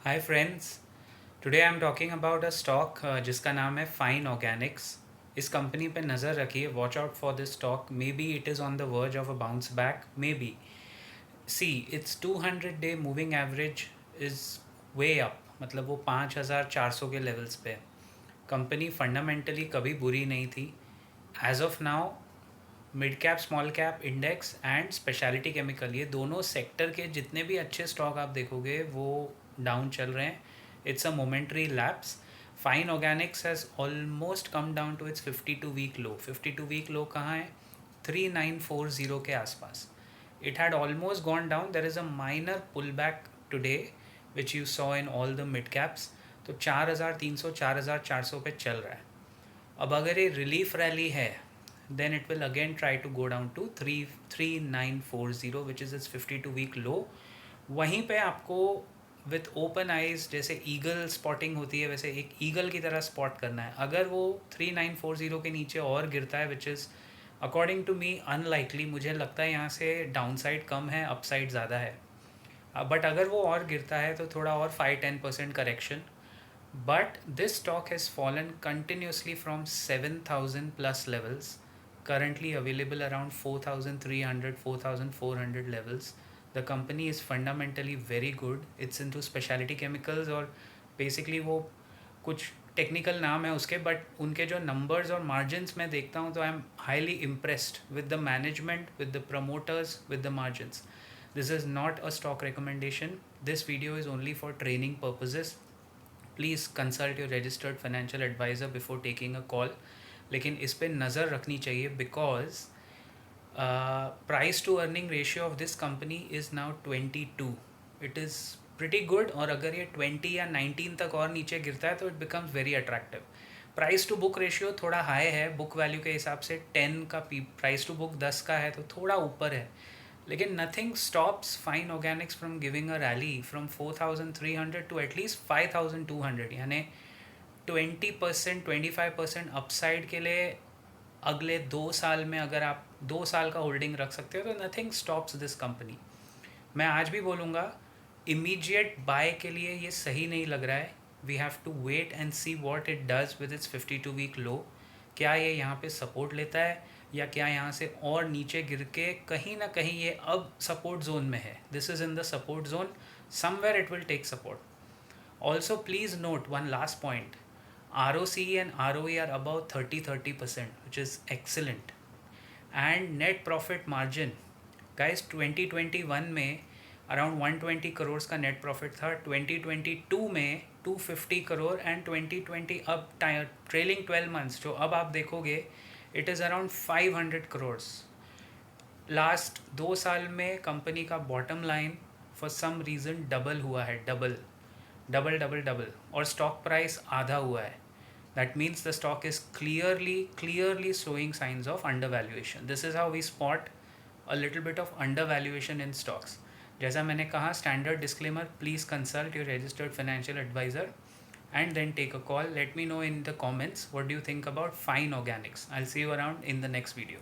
Hi friends. Today I am talking about a stock जिसका नाम है फाइन ऑर्गेनिक्स। इस कंपनी पे नज़र रखिए, watch out for this stock. May be it is on the verge of a bounce back, may be. See it's 200 day moving average is way up, मतलब वो 5400 के लेवल्स पे है। कंपनी फंडामेंटली कभी बुरी नहीं थी। As of now mid cap small cap index and speciality chemical, ये दोनों सेक्टर के जितने भी अच्छे स्टॉक आप देखोगे वो डाउन चल रहे हैं। It's a momentary lapse. Fine organics has almost come down to its 52 week low. 52 week low कहाँ है? 3940 के आसपास। It had almost gone down. There is a minor pull back today which you saw in all the mid caps. तो 4300 4400 पे चल रहा है। अब अगर ये रिलीफ रैली है, then it will again try to go down to 3940 which is its 52 week low। वहीं पे आपको विथ ओपन आइज, जैसे ईगल स्पॉटिंग होती है वैसे एक ईगल की तरह स्पॉट करना है। अगर वो 3940 के नीचे और गिरता है, which is according to me unlikely, मुझे लगता है यहाँ से डाउनसाइड कम है, अपसाइड ज़्यादा है। बट अगर वो और गिरता है तो थोड़ा और 5-10% correction. But this stock has fallen continuously from 7,000 plus levels, currently available around 4,300, 4,400 levels. The company is fundamentally very good. It's into specialty chemicals, और basically वो कुछ टेक्निकल नाम है उसके, बट उनके जो नंबर्स और मार्जिन्स मैं देखता हूँ तो I am highly impressed with the management, with the promoters, with the margins. This is not a stock recommendation. This video is only for training purposes. Please consult your registered financial adviser before taking a call. लेकिन इस पर नज़र रखनी चाहिए because price to earning ratio of this company is now 22। It is pretty good. और अगर ये 20 या 19 तक और नीचे गिरता है तो it becomes very attractive. Price to book ratio थोड़ा हाई है, बुक वैल्यू के हिसाब से 10 का प्राइस टू बुक 10 का है तो थोड़ा ऊपर है। लेकिन nothing stops fine organics from giving a rally from 4300 to at least 5200, यानी 20% 25% अपसाइड के लिए अगले 2 साल में अगर आप 2 साल का होल्डिंग रख सकते हो तो नथिंग स्टॉप्स दिस कंपनी। मैं आज भी बोलूँगा, इमीडिएट बाय के लिए ये सही नहीं लग रहा है। We have to wait and see what it does with its 52 week low. क्या ये यहाँ पे सपोर्ट लेता है या क्या यहाँ से और नीचे गिर के कहीं ना कहीं ये अब सपोर्ट जोन में है? This is in the support zone, somewhere it will take support. Also, please note one last point. ROCE and ROE are above 30%, which is excellent. And net profit margin, guys, 2021 में around 120 crore का net profit था, 2022 में 250 crore, and 2020 अब trailing 12 months जो अब आप देखोगे it is around 500 crore. Last 2 साल में कंपनी का bottom line for some reason double हुआ है, डबल डबल डबल डबल, और स्टॉक प्राइस आधा हुआ है। That means the stock is clearly showing signs of undervaluation. This is how we spot a little bit of undervaluation in stocks. जैसा मैंने कहा, standard disclaimer, please consult your registered financial advisor and then take a call. Let me know in the comments what do you think about fine organics. I'll see you around in the next video.